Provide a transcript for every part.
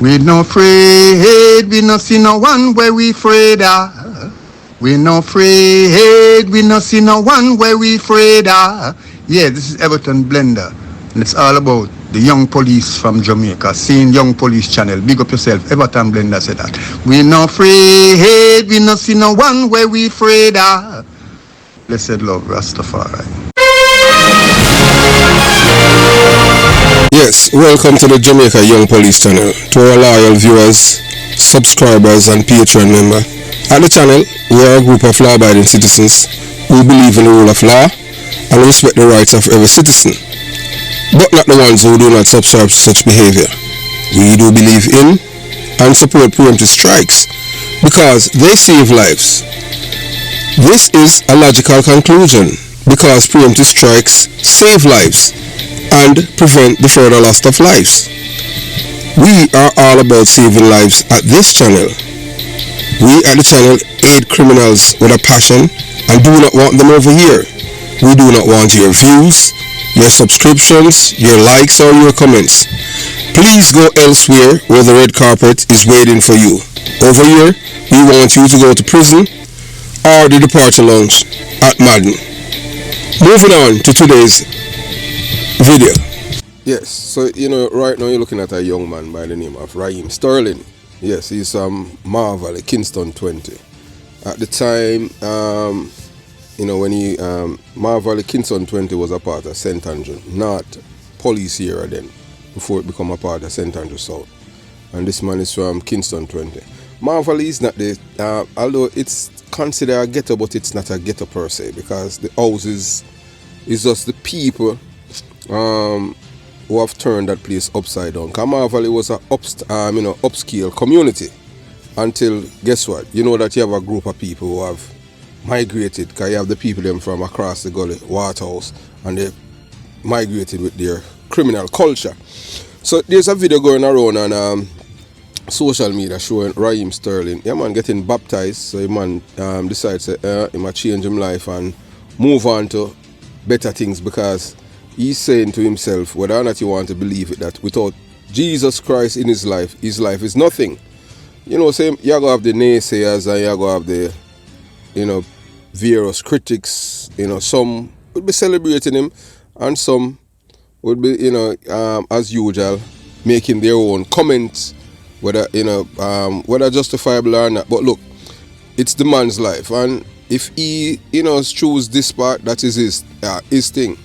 We no afraid, we no see no one where we afraid of. We no afraid, we no see no one where we afraid of. Yeah, this is Everton Blender, and it's all about the young police from Jamaica. Seeing Young Police Channel. Big up yourself, Everton Blender said that. We no afraid, we no see no one where we afraid of. Blessed love, Rastafari. Yes, welcome to the Jamaica Young Police Channel. To our loyal viewers, subscribers and Patreon member. At the channel, we are a group of law-abiding citizens who believe in the rule of law and respect the rights of every citizen, but not the ones who do not subscribe to such behavior. We do believe in and support preemptive strikes because they save lives. This is a logical conclusion because preemptive strikes save lives and prevent the further loss of lives. We are all about saving lives at this channel. We at the channel aid criminals with a passion and do not want them over here. We do not want your views, your subscriptions, your likes or your comments. Please go elsewhere where the red carpet is waiting for you. Over here, we want you to go to prison or the departure lounge at Madden. Moving on to today's video. Yes, so right now you're looking at a young man by the name of Raheem Sterling. Yes, he's from Marvel, Kingston 20. At the time, when he Marvel, Kingston 20 was a part of St. Andrew, not police era then, before it became a part of St. Andrew South. And this man is from Kingston 20. Marvel is not the, although it's considered a ghetto, but it's not a ghetto per se, because the houses is just the people who have turned that place upside down. Because Marvel was a upscale community until, guess what? You know that you have a group of people who have migrated, because you have the people them from across the gully, Waterhouse, and they migrated with their criminal culture. So there's a video going around on social media showing Raheem Sterling, man getting baptized. So the man decides he might change his life and move on to better things, because he's saying to himself, whether or not you want to believe it, that without Jesus Christ in his life is nothing. Say you're going to have the naysayers and you're going to have the, various critics. Some would be celebrating him and some would be, as usual, making their own comments, whether, whether justifiable or not. But look, it's the man's life, and if he, choose this part, that is his thing.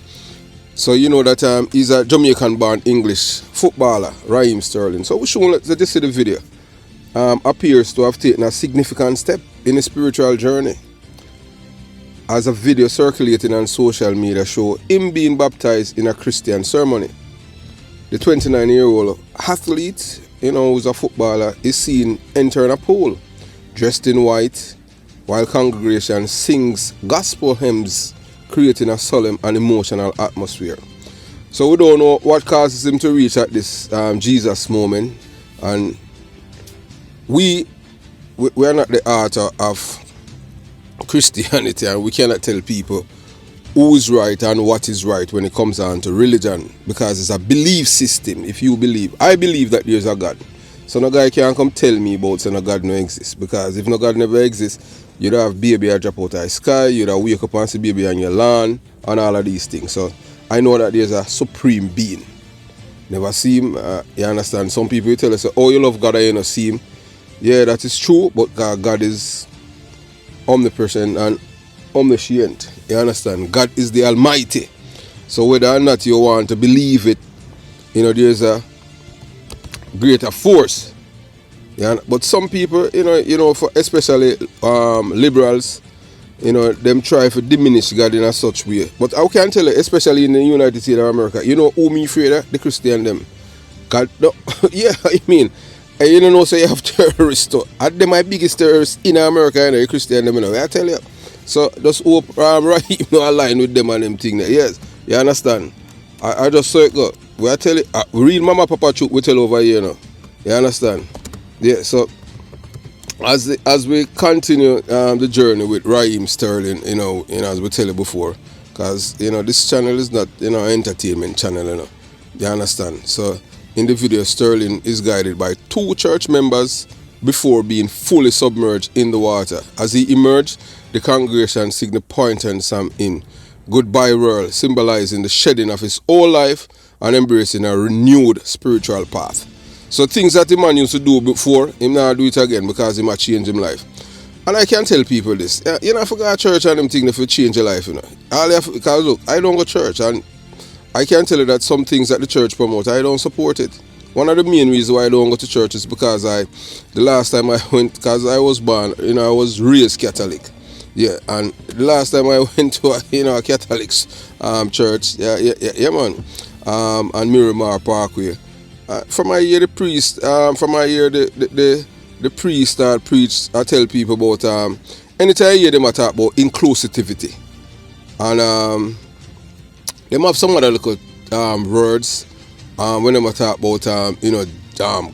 So that he's a Jamaican-born English footballer, Raheem Sterling. So we should let's see the video. Appears to have taken a significant step in his spiritual journey, as a video circulating on social media show him being baptized in a Christian ceremony. The 29-year-old athlete, who's a footballer, is seen entering a pool, dressed in white, while congregation sings gospel hymns, creating a solemn and emotional atmosphere. So we don't know what causes him to reach at this Jesus moment, and we are not the author of Christianity, and we cannot tell people who is right and what is right when it comes down to religion, because it's a belief system. If you believe, I believe that there's a God. So no guy can't come tell me about so no God no exists, because if no God never exists, you'd have baby a drop out of the sky, you'd have wake up and see baby on your lawn, and all of these things. So I know that there's a supreme being. Never see him, you understand? Some people will tell us, oh, you love God and you don't see him. Yeah, that is true, but God is omnipresent and omniscient. You understand? God is the Almighty. So whether or not you want to believe it, there's a greater force. Yeah, but some people, for especially liberals, them try to diminish God in a such way. But I can tell you, especially in the United States of America, who me afraid of? The Christian them. God, no, yeah, I mean, and you know, so you have terrorists too. And they my biggest terrorists in America, the Christian them, I tell you. So just hope Raheem no align with them and them thing there. Yes, you understand? I just saw it go. We I tell you, real Mama Papa Chuk we tell over here now. You understand? Yeah, so as we continue the journey with Raheem Sterling, as we tell you before, because this channel is not an entertainment channel, you understand. So In the video, Sterling is guided by 2 church members before being fully submerged in the water. As he emerged, the congregation signed pointers at him. Goodbye world, symbolizing the shedding of his whole life and embracing a renewed spiritual path. So things that the man used to do before, him now do it again because he might change his life. And I can tell people this. You know, I forgot church and them things if you change your life, you know. Because look, I don't go to church, and I can tell you that some things that the church promote, I don't support it. One of the main reasons why I don't go to church is because the last time I went, because I was born, you know, I was raised Catholic. Yeah, and the last time I went to a Catholic church, yeah, man, on Miramar Parkway. From I hear the priest, the priest that preach, I tell people about, anytime I hear them talk about inclusivity, and them have some other little words, when they talk about,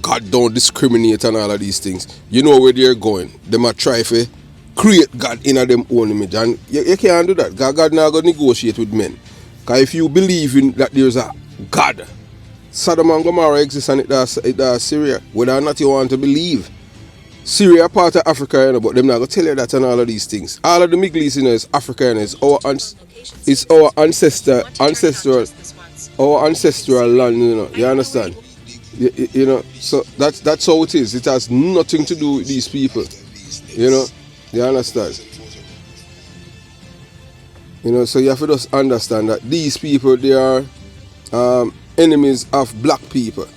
God don't discriminate and all of these things. You know where they're going. They might try to create God in them own image, and you can't do that. God not going to negotiate with men. Because if you believe in that there's a God, Sodom and Gomorrah exists and it does Syria, whether or not you want to believe. Syria part of Africa, you know, but them not going to tell you that and all of these things. All of the Middle East, you know, is Africa, you know, it's our ancestral land, you know, you understand? You know, so that's how it is. It has nothing to do with these people, you know, you understand? You know, so you have to just understand that these people, they are enemies of black people.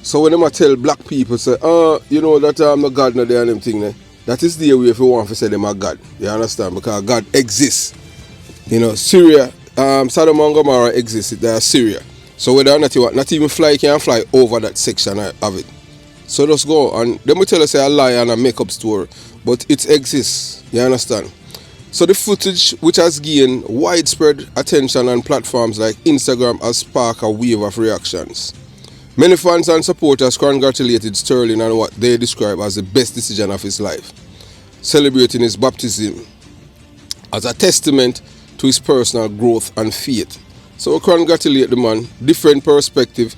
So when they tell black people, say, you know that no God no there and them thing there, that is the way if you want to say them are God. You understand? Because God exists. You know, Syria, Sodom and Gomorrah exists, they are Syria. So whether or not you want, not even can fly over that section of it. So just go, and them will tell us a lie and a make-up story, but it exists. You understand? So the footage, which has gained widespread attention on platforms like Instagram, has sparked a wave of reactions. Many fans and supporters congratulated Sterling on what they describe as the best decision of his life, celebrating his baptism as a testament to his personal growth and faith. So congratulate the man, different perspective.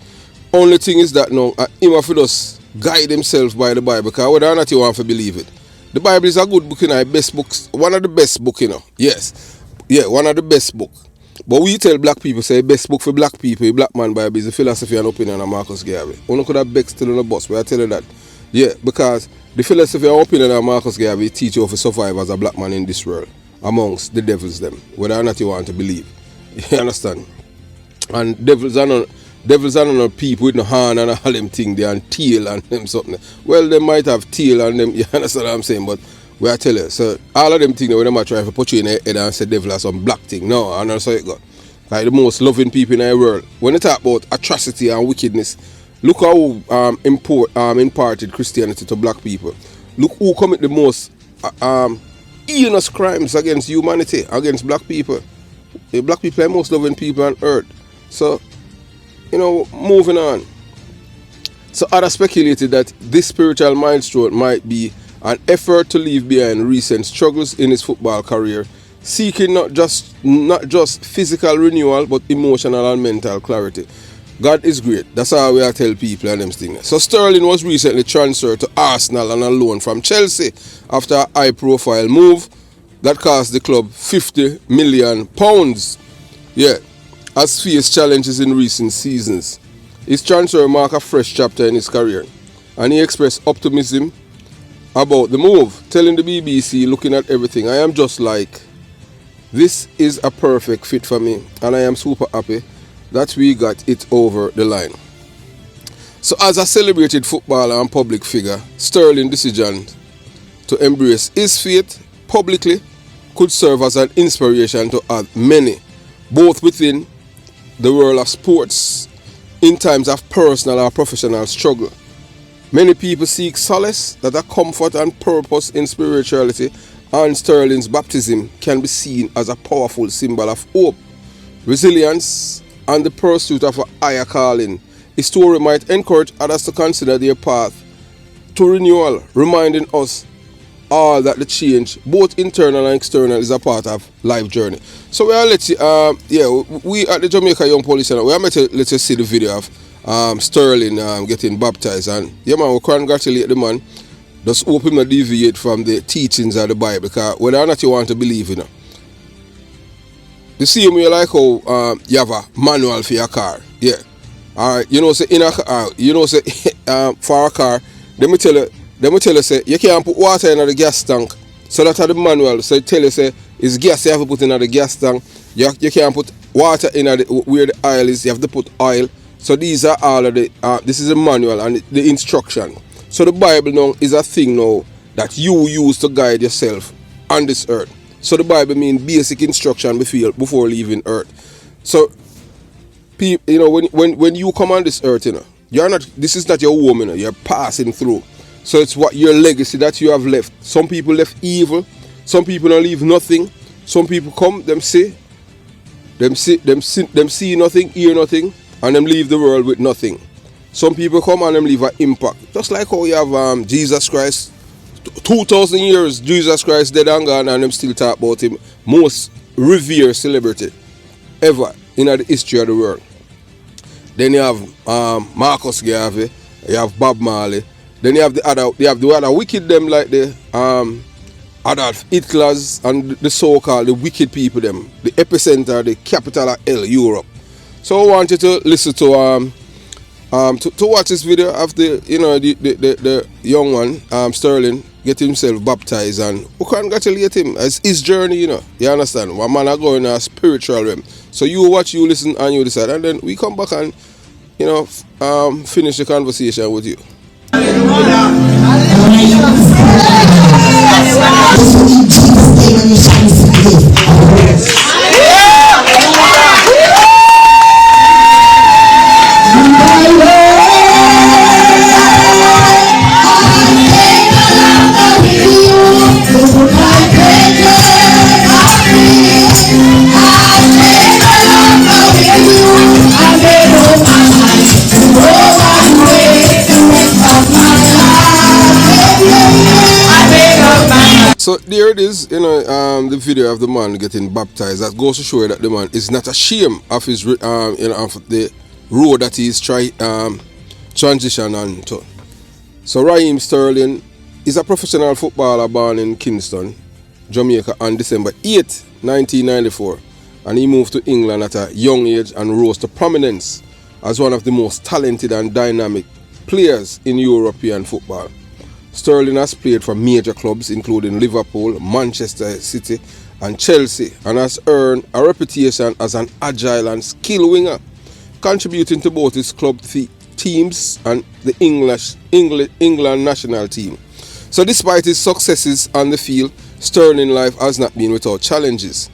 Only thing is that now, him have to just guide himself by the Bible, because whether or not you want to believe it. The Bible is a good book, you know, best books, one of the best books, you know. Yes, yeah, one of the best books. But we tell black people, say best book for black people, Black Man Bible is the philosophy and opinion of Marcus Garvey. One could have Beck still on the bus, but I tell you that. Yeah, because the philosophy and opinion of Marcus Garvey teach you how to survive as a black man in this world, amongst the devils them, whether or not you want to believe. You understand? And devils are not people with no hand and all them thing there and tail and them something. Well, they might have tail and them, you understand what I'm saying, but we are telling you, so all of them things when they might try to put you in the head and say devil are some black thing. No, and that's how it got. Like the most loving people in the world. When they talk about atrocity and wickedness, look how imparted Christianity to black people. Look who commit the most heinous crimes against humanity, against black people. The black people are the most loving people on earth. So, you know, moving on. So others speculated that this spiritual milestone might be an effort to leave behind recent struggles in his football career, seeking not just physical renewal, but emotional and mental clarity. God is great. That's how we tell people and them things. So Sterling was recently transferred to Arsenal on a loan from Chelsea after a high-profile move that cost the club £50 million. Yeah, has faced challenges in recent seasons. His transfer marked a fresh chapter in his career, and he expressed optimism about the move, telling the BBC, looking at everything, I am just like, this is a perfect fit for me, and I am super happy that we got it over the line. So as a celebrated footballer and public figure, Sterling's decision to embrace his faith publicly could serve as an inspiration to many, both within the world of sports, in times of personal or professional struggle. Many people seek solace, that a comfort and purpose in spirituality, and Sterling's baptism can be seen as a powerful symbol of hope, resilience, and the pursuit of a higher calling. His story might encourage others to consider their path to renewal, reminding us all that the change, both internal and external, is a part of life journey. So we are let's see, we at the Jamaica Young Police Center, we are meant to let's just see the video of Sterling getting baptized, and yeah man, we congratulate the man. Just hope him not deviate from the teachings of the Bible, because whether or not you want to believe in it. The same way like how you have a manual for your car, yeah. Alright, you know say in a car, for a car, let me tell you say you can't put water in the gas tank. So that's the manual. So it tell you say it's gas you have to put in the gas tank. You can't put water in where the oil is. You have to put oil. So these are all of the this is the manual and the instruction. So the Bible now is a thing now that you use to guide yourself on this earth. So the Bible means basic instruction before leaving earth. So people, you know, when you come on this earth, you know, you're not. This is not your home, you know. You're passing through. So it's what your legacy that you have left. Some people left evil. Some people don't leave nothing. Some people come, them see nothing, hear nothing, and them leave the world with nothing. Some people come and them leave an impact. Just like how you have Jesus Christ. 2,000 years Jesus Christ dead and gone, and them still talk about him. Most revered celebrity ever in the history of the world. Then you have Marcus Garvey, you have Bob Marley. Then you have the other wicked them like the Adolf Hitlers and the so-called the wicked people them, the epicenter, the capital of hell, Europe. So I want you to listen to watch this video of the young one, Sterling, get himself baptized, and we congratulate him as his journey, you know. You understand? One man are going a spiritual realm. So you watch, you listen, and you decide, and then we come back and finish the conversation with you. So there it is, the video of the man getting baptized. That goes to show you that the man is not ashamed of his, of the road that he's transition onto. So Raheem Sterling is a professional footballer born in Kingston, Jamaica on December 8, 1994, and he moved to England at a young age and rose to prominence as one of the most talented and dynamic players in European football. Sterling has played for major clubs including Liverpool, Manchester City and Chelsea, and has earned a reputation as an agile and skilled winger, contributing to both his club teams and the England national team. So despite his successes on the field, Sterling's life has not been without challenges.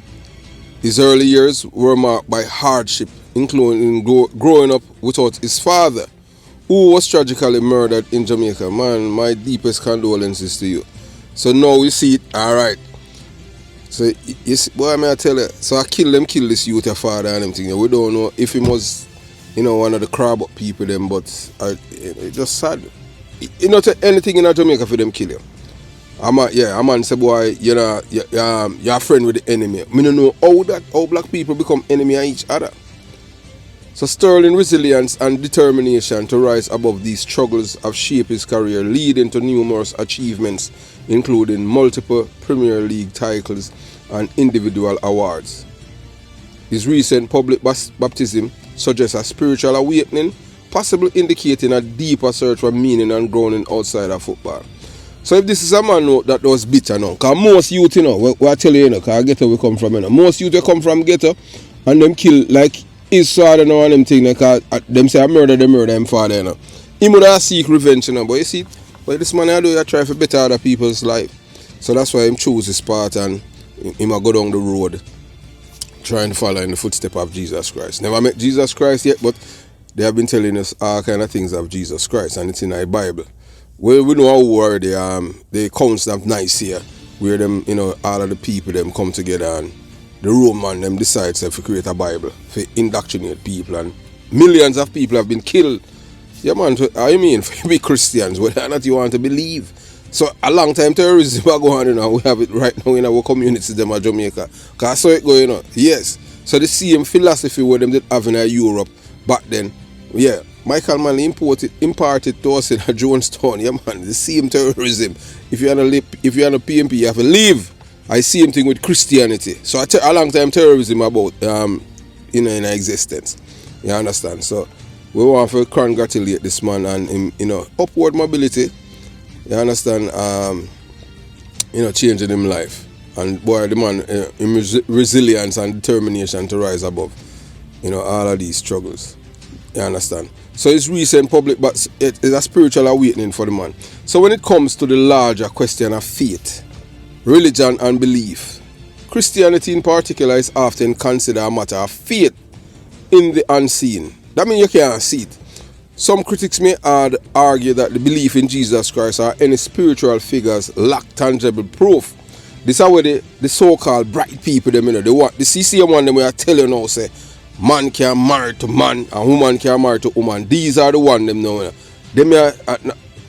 His early years were marked by hardship, including growing up without his father, who was tragically murdered in Jamaica. Man, my deepest condolences to you. So now we see it, alright. So, boy, I tell you, so I kill this youth, your father and them thing. We don't know if he was, one of the crab up people them, but it's just sad. Not anything in Jamaica for them kill you. A man say, boy, you're a friend with the enemy. I don't know how black people become enemy of each other. So Sterling's resilience and determination to rise above these struggles have shaped his career, leading to numerous achievements, including multiple Premier League titles and individual awards. His recent public baptism suggests a spiritual awakening, possibly indicating a deeper search for meaning and grounding outside of football. So if this is a man that was bitter now, because most youth, we I tell you, because ghetto we come from, most youth come from ghetto and them kill like his father and them thing, because them say I murder him father, He would have seek revenge, but you see, but this man I do, I try to better other people's life. So that's why him choose his path and him go down the road trying to follow in the footsteps of Jesus Christ. Never met Jesus Christ yet, but they have been telling us all kind of things of Jesus Christ, and it's in our Bible. Well, we know how were the council of Nicaea, where them, all of the people them come together and the Roman them decides to create a Bible for indoctrinate people, and millions of people have been killed. Yeah man, I mean for be Christians, whether or not you want to believe. So a long time terrorism are going on, you know. We have it right now in our communities them at Jamaica. Cause I saw it going on. Yes. So the same philosophy where them did have in Europe back then. Yeah. Michael Manley imparted to us in Jonestown. Yeah man. The same terrorism. If you're on a PMP, you have to leave. I see same thing with Christianity. So a long time terrorism about in existence. You understand? So we want to congratulate this man and him, upward mobility. You understand? Changing him life. And boy, the man, resilience and determination to rise above, all of these struggles. You understand? So it's recent public, but it's a spiritual awakening for the man. So when it comes to the larger question of faith, religion and belief, Christianity in particular is often considered a matter of faith in the unseen. That means you can't see it. Some critics may argue that the belief in Jesus Christ or any spiritual figures lack tangible proof. This is where the so-called bright people, them, they want the CCM one them we are telling now say man can marry to man and woman can marry to woman. These are the one them now. Them are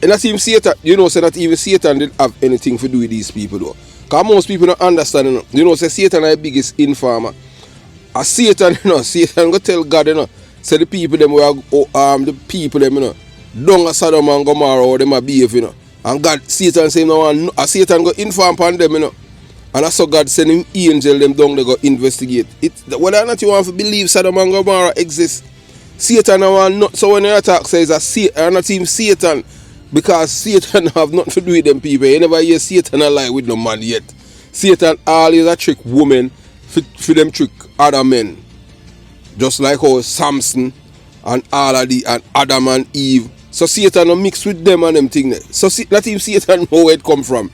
and not even Satan, say that even Satan didn't have anything to do with these people though. Because most people don't understand, say Satan is the biggest informer. As Satan, Satan go tell God, say the people them were the people them, don't a Sodom and Gomorrah or them a behave, and God, Satan say no, Satan go inform upon them, and that's so God send him angel them down they go investigate. Whether or not you want to believe Sodom and Gomorrah exists, Satan not. So when you attack says that not even Satan, because Satan have nothing to do with them people. You never hear Satan a lie with no man yet. Satan always a trick women for them trick other men. Just like how Samson and all of the and Adam and Eve. So Satan no mix with them and them thing there. So not even Satan know where it come from.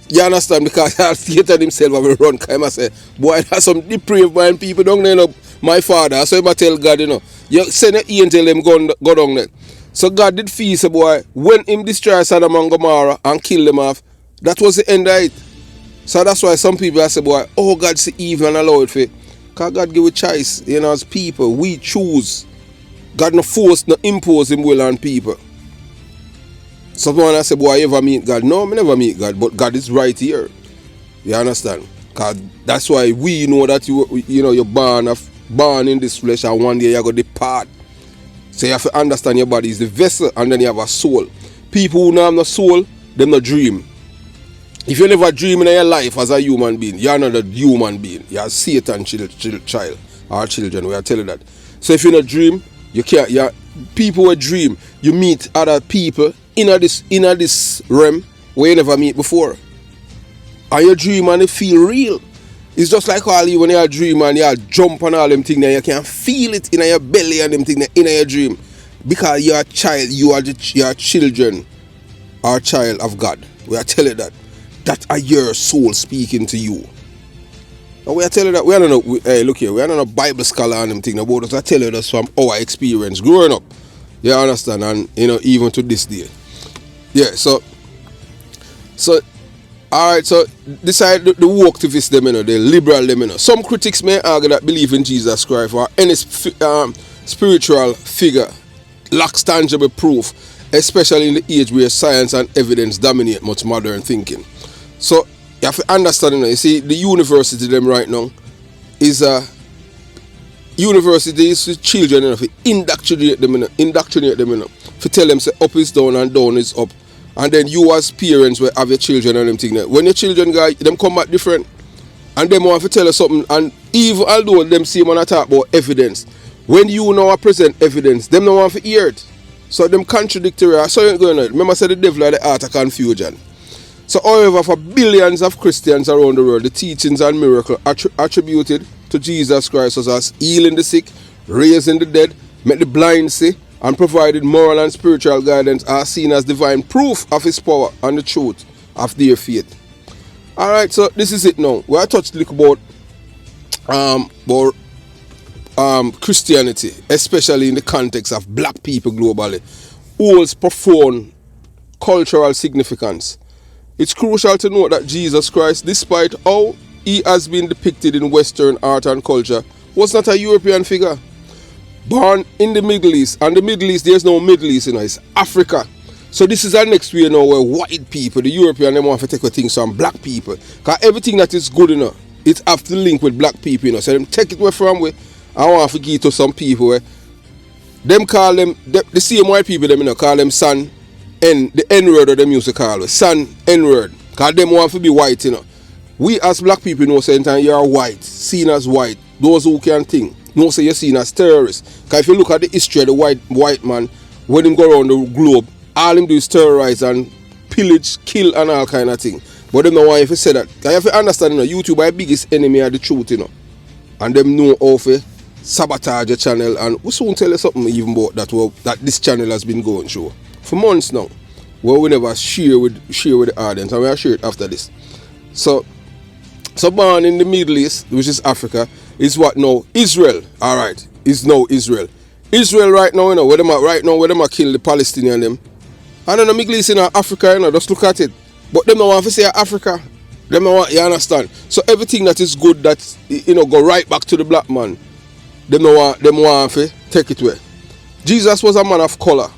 You understand? Because Satan himself have a run. Kind of say, boy, there's some depraved mind people down there, my father. So I tell God, you send an angel them go down there. So God did feel, say, boy, when him destroy Sodom and Gomorrah and kill them off, that was the end of it. So that's why some people say, boy, oh, God see evil and allow it for. Because God give a choice, as people, we choose. God no force, no impose him will on people. Someone I say, boy, I ever meet God? No, I never meet God, but God is right here. You understand? Because that's why we know that you're born in this flesh and one day you're going to depart. So you have to understand your body is the vessel and then you have a soul. People who don't have no soul, them no dream. If you never dream in your life as a human being, you're not a human being. You're a Satan child or children. We are telling that. So if you not dream, you can't. People who dream, you meet other people in this realm where you never meet before. And you dream and it feel real. It's just like all you when you dream and you jump on all them things and you can feel it in your belly and them things in your dream. Because you're a child, you're children or child of God. We are telling that. That are your soul speaking to you. And we are telling that we are not look here, we are not a Bible scholar and them thing about us. I tell you this from our experience growing up. You understand? And even to this day. Yeah, so alright, so decide the woke-activists them, the liberal them, Some critics may argue that belief in Jesus Christ or any spiritual figure lacks tangible proof, especially in the age where science and evidence dominate much modern thinking. So you have to understand, you see, the university them right now is a university is children, to indoctrinate them, to tell them say up is down and down is up. And then you as parents will have your children and them thing there. When your children them come back different and them want to tell us something, and even although them see when I talk about evidence, when you know present evidence, them don't want to hear it. So them contradictory. I saw it going on. Remember I said the devil are the art of confusion. So however, for billions of Christians around the world, the teachings and miracles attributed to Jesus Christ such as healing the sick, raising the dead, make the blind see, and provided moral and spiritual guidance are seen as divine proof of his power and the truth of their faith. Alright, so this is it now. We are touched a little about Christianity, especially in the context of black people globally, holds profound cultural significance. It's crucial to note that Jesus Christ, despite how he has been depicted in Western art and culture, was not a European figure. Born in the Middle East, and the Middle East, there's no Middle East, it's Africa. So this is our next way now where white people, the European, they want to take things from black people. Because everything that is good enough, it have to link with black people, you know. So them take it away from we. I want to give it to some people where them call them, the same white people, them, you know, call them son, the N-word of them used to call it, son, N-word. Because them want to be white, you know. We as black people know sometimes you are white, seen as white. Those who can think, know say you're seen as terrorists. Because if you look at the history of the white man, when him go around the globe, all him do is terrorize and pillage, kill and all kind of thing. But them know why if you say that. Because you have to understand, you know, YouTube are the biggest enemy of the truth, you know. And them know how to sabotage your channel, and we soon tell you something even about that this channel has been going through for months now. Where we never share with the audience, and we'll share it after this. So born in the Middle East, which is Africa, is what now? Israel. Alright, is now Israel. Israel right now, you know, where them are kill the Palestinian them. I don't know, Middle East in Africa, you know, just look at it. But them don't want to say Africa. Them don't want, you understand? So everything that is good that, you know, go right back to the black man, them want to take it away. Jesus was a man of color,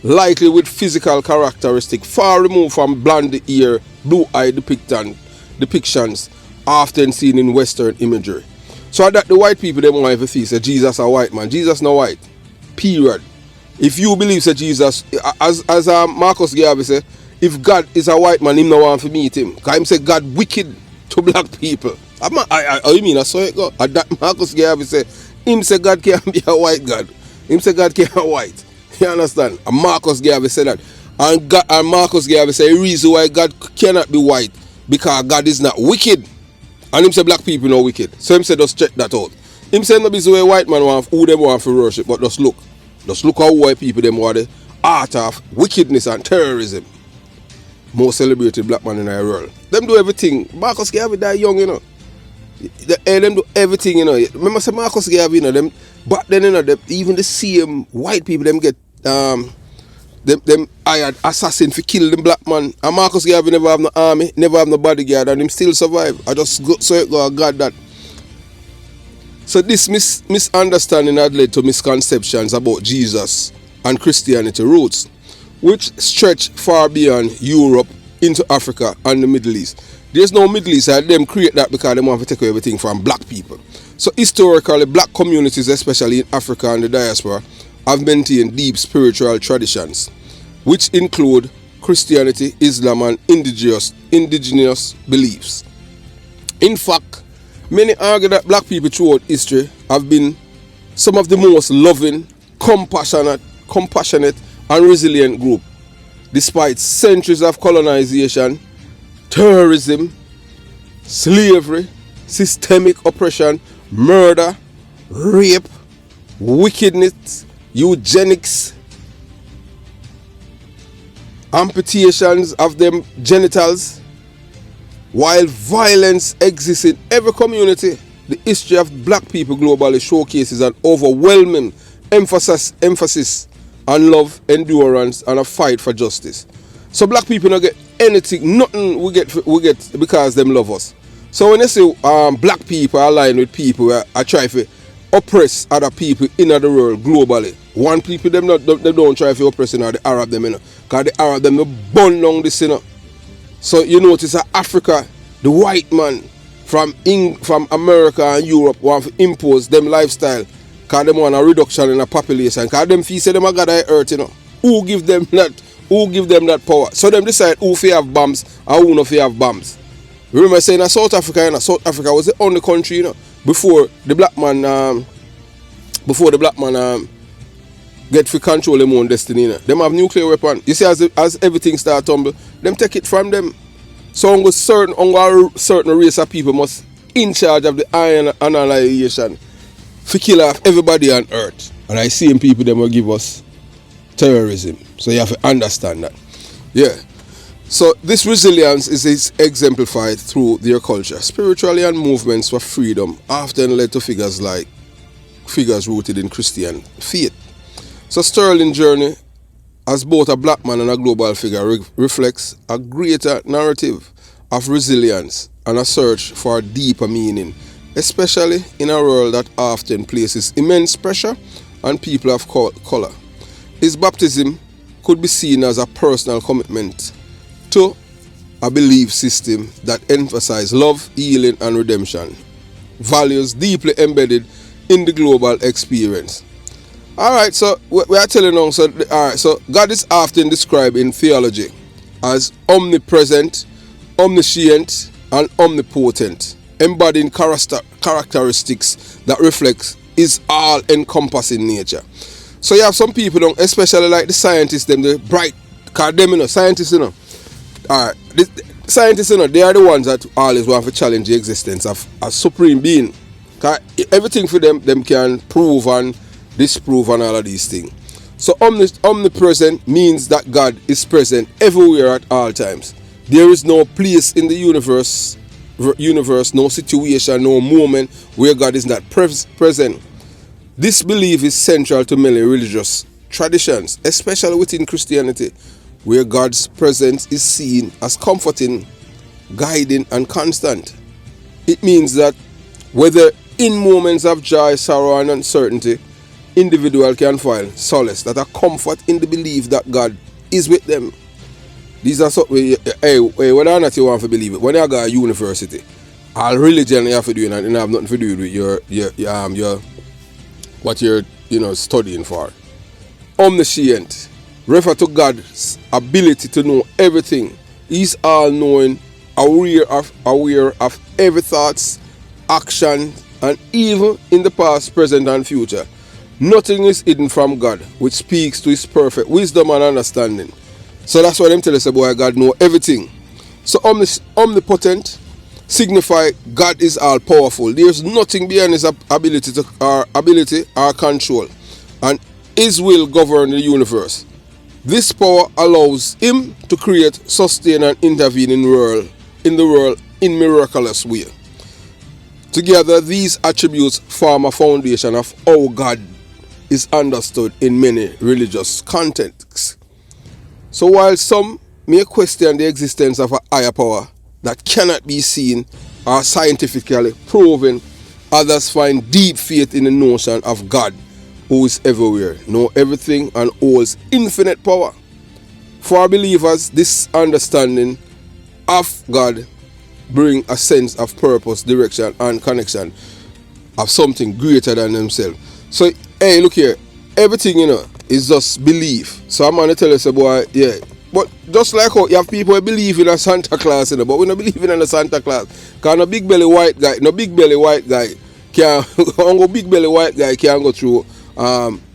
likely with physical characteristic far removed from blonde hair, blue-eyed depictions often seen in Western imagery. So that the white people, them want to say Jesus a white man. Jesus no white. Period. If you believe that Jesus, as Marcus Garvey say, if God is a white man, him no want to meet him. Because him say God wicked to black people. I mean, I saw it go. That Marcus Garvey say, him say God can't be a white God. Him say God can't be white. You understand? And Marcus Garvey said that. And Marcus Garvey say the reason why God cannot be white, because God is not wicked. And him say black people no wicked. So him say just check that out. Him say no be the way white man want who them want to worship, but just look. Just look how white people them want the art of wickedness and terrorism. Most celebrated black man in the world. Them do everything. Marcus Garvey die young, you know. Them do everything, you know. Remember say Marcus Garvey, you know, them back then, you know, even the same white people them get them hired assassin for kill them black man. And Marcus Garvey never have no army, never have no bodyguard, and him still survive. I just got that. So this misunderstanding had led to misconceptions about Jesus and Christianity roots, which stretch far beyond Europe into Africa and the Middle East. There's no Middle East, and them create that because they want to take away everything from black people. So historically, black communities, especially in Africa and the diaspora, have maintained deep spiritual traditions, which include Christianity, Islam, and indigenous beliefs. In fact, many argue that black people throughout history have been some of the most loving, compassionate, and resilient group, despite centuries of colonization, terrorism, slavery, systemic oppression, murder, rape, wickedness, eugenics, amputations of them genitals. While violence exists in every community, the history of black people globally showcases an overwhelming emphasis on love, endurance, and a fight for justice. So black people don't get anything, nothing we get because them love us. So when they say black people align with people who are trying to oppress other people in the world globally, one people they don't try to oppress the Arab them, you know, because the Arab them burn down this, you know. So you notice that Africa, the white man from America and Europe want to impose them lifestyle because they want a reduction in the population. Because them feel say them a god of earth, you know. Who give them that power? So them decide who fi have bombs and who no fi have bombs. Remember saying that South Africa, you know, South Africa was the only country, you know, before the black man get to control them own destiny, you know. Them have nuclear weapon. You see, as everything start tumble, them take it from them. So a certain race of people must in charge of the iron annihilation to kill off everybody on earth. And I see people them will give us terrorism. So you have to understand that. Yeah. So this resilience is exemplified through their culture. Spiritually and movements for freedom often led to figures rooted in Christian faith. So Sterling's journey as both a black man and a global figure reflects a greater narrative of resilience and a search for a deeper meaning, especially in a world that often places immense pressure on people of color. His baptism could be seen as a personal commitment to a belief system that emphasizes love, healing, and redemption, values deeply embedded in the global experience. Alright, so we are telling now, so God is often described in theology as omnipresent, omniscient, and omnipotent, embodying characteristics that reflect his all-encompassing nature. So you have some people, especially like the scientists, the bright, because them, scientists, alright, scientists, they are the ones that always want to challenge the existence of a supreme being. Because everything for them can prove and disprove and all of these things. So omnipresent means that God is present everywhere at all times. There is no place in the universe, no situation, no moment where God is not present. This belief is central to many religious traditions, especially within Christianity, where God's presence is seen as comforting, guiding, and constant. It means that whether in moments of joy, sorrow, and uncertainty, individual can find solace, that a comfort in the belief that God is with them. These are something, whether or not you want to believe it, when you go to university, all religion you have to do, and it have nothing to do with your what you're studying for. Omniscient refer to God's ability to know everything. He's all-knowing, aware of every thoughts, action, and even in the past, present, and future. Nothing is hidden from God, which speaks to his perfect wisdom and understanding. So that's why them tell us about God know everything. So omnipotent signify God is all powerful. There's nothing beyond his ability or control, and his will govern the universe. This power allows him to create, sustain, and intervene in the world in miraculous way. Together, these attributes form a foundation of how God is understood in many religious contexts. So while some may question the existence of a higher power that cannot be seen or scientifically proven, others find deep faith in the notion of God, who is everywhere, knows everything, and holds infinite power. For believers, this understanding of God brings a sense of purpose, direction, and connection of something greater than themselves. So, hey, look here, everything is just belief. So I'm gonna tell us about but just like how you have people who believe in a Santa Claus, but we don't believe in a Santa Claus. Cause no big belly white guy can go big belly white guy can go through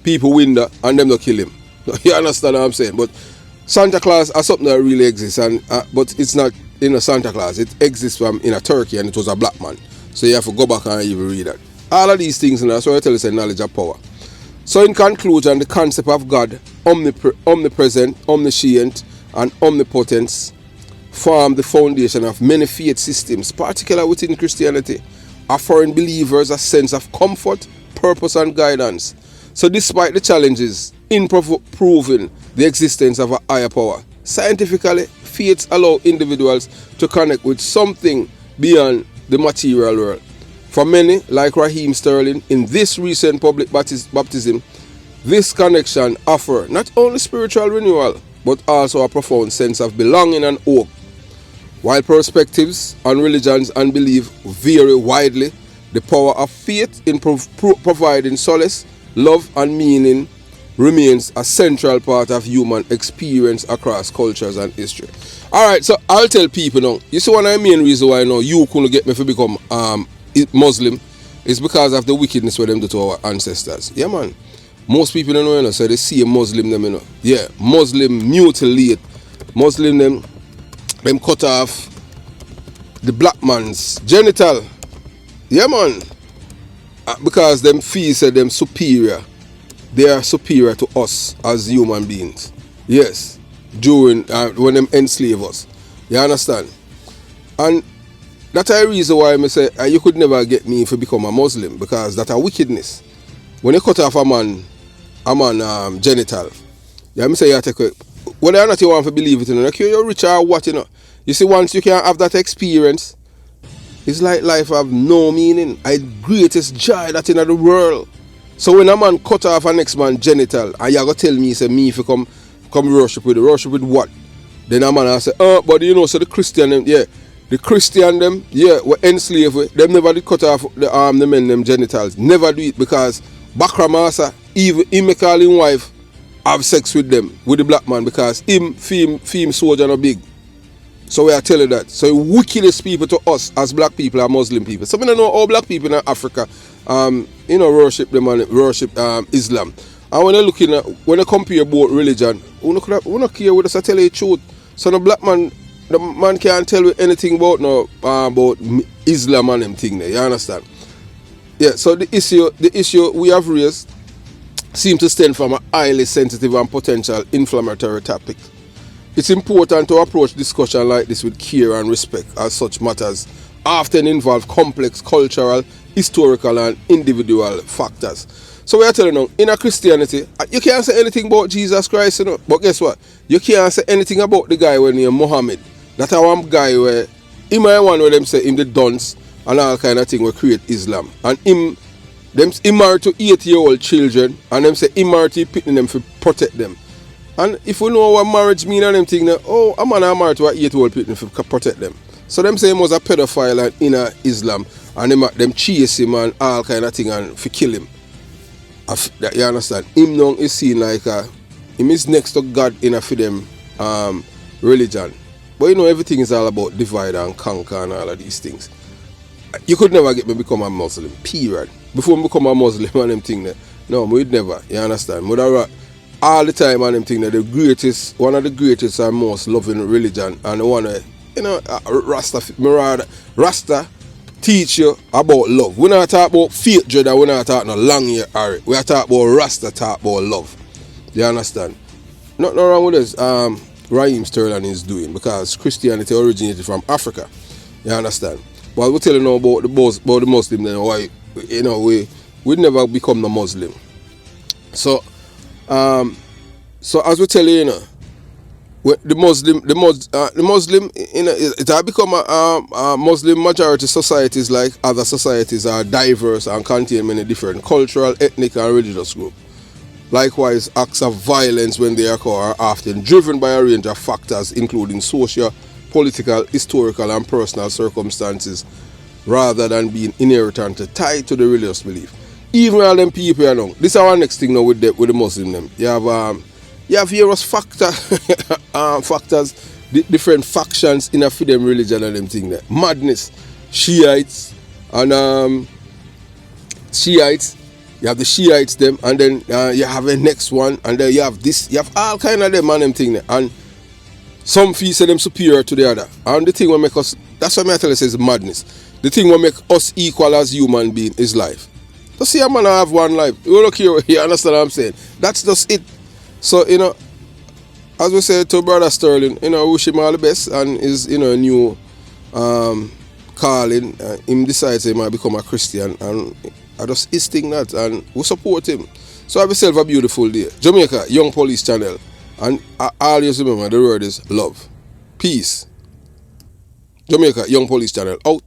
people window and them not kill him. You understand what I'm saying? But Santa Claus is something that really exists, and but it's not in a Santa Claus. It exists in a Turkey, and it was a black man. So you have to go back and even read that. All of these things, that's why I tell you, knowledge of power. So in conclusion, the concept of God, omnipresent, omniscient, and omnipotence, form the foundation of many faith systems, particularly within Christianity, offering believers a sense of comfort, purpose, and guidance. So despite the challenges in proving the existence of a higher power, scientifically, faiths allow individuals to connect with something beyond the material world. For many, like Raheem Sterling, in this recent public baptism, this connection offers not only spiritual renewal, but also a profound sense of belonging and hope. While perspectives on religions and belief vary widely, the power of faith in providing solace, love, and meaning remains a central part of human experience across cultures and history. Alright, so I'll tell people now, you see one of the main reasons why now you couldn't get me to become Muslim is because of the wickedness where them do to our ancestors. Yeah, man. Most people don't know, so they see a Muslim them, Yeah, Muslim mutilate. Muslim them cut off the black man's genital. Yeah, man. Because them feel say them superior. They are superior to us as human beings. Yes. During when them enslave us. You understand? And that's a reason why I say you could never get me if you become a Muslim, because that's a wickedness. When you cut off a man genital, yeah, I say you take it. Whether or not you want to believe it, you're rich or what, You see, once you can have that experience, it's like life have no meaning. The greatest joy that's in the world. So when a man cut off a next man's genital, and you go tell me, say me if you come come worship with what? Then a man I say, but you know, so the Christian them, yeah. The Christian them, yeah, were enslaved. Them never did cut off the men them genitals. Never do it because Bakramasa, even him make all him wife have sex with them, with the black man, because him fame soldier no big. So we are telling that. So the wickedest people to us as black people are Muslim people. So we don't know all black people in Africa, worship them and worship Islam. And when they're looking at, when they compare both religion, we don't care what us tell you the truth. So the man can't tell you anything about about Islam and them thing there, you understand? Yeah, so the issue we have raised seems to stem from a highly sensitive and potential inflammatory topic. It's important to approach discussion like this with care and respect, as such matters often involve complex cultural, historical and individual factors. So we are telling you, in a Christianity, you can't say anything about Jesus Christ, you know. But guess what? You can't say anything about the guy when you're Muhammad. That one guy where him one where them say him the dunce and all kind of thing will create Islam. And him married to 8-year-old children and them say him married to pitting them to protect them. And if we know what marriage mean and them thing, a man are married to an 8-year-old pitting to protect them. So them say he was a pedophile and in Islam and them chase him and all kind of thing and for kill him. You understand? Him now is seen like him is next to God in a for them religion. But you know, everything is all about divide and conquer and all of these things. You could never get me become a Muslim, period. Before I become a Muslim and them thing there. No, we'd never, you understand? All the time and them thing there, one of the greatest and most loving religion and the one Rasta teach you about love. We're not talking about faith, Jordan, we're not talking no long year Harry. We're talking about Rasta talk about love. You understand? Nothing wrong with this. Raheem Sterling is doing because Christianity originated from Africa. You understand? But we're telling you about the Muslim then why we never become the Muslim. So as we tell you, the Muslim it has become a Muslim majority societies like other societies are diverse and contain many different cultural, ethnic and religious groups. Likewise, acts of violence when they occur are often driven by a range of factors including social, political, historical and personal circumstances rather than being inherently tied to the religious belief. Even all them people you know, this is our next thing now with the Muslim them. You have various factors, different factions in a for them religion and them thing there. Madness, Shiites and Shiites. You have the Shiites them, and then you have the next one, and then you have this. You have all kind of them and them thing there. And some feel say them superior to the other. And the thing will make us. That's what I tell you is madness. The thing will make us equal as human being is life. To see a man have one life. You look here, you understand what I'm saying? That's just it. So as we said to Brother Sterling, wish him all the best and his new calling. Him decides he might become a Christian and. I just instinct that and we support him. So have yourself a beautiful day. Jamaica, Young Police Channel. And I always remember the word is love. Peace. Jamaica, Young Police Channel. Out.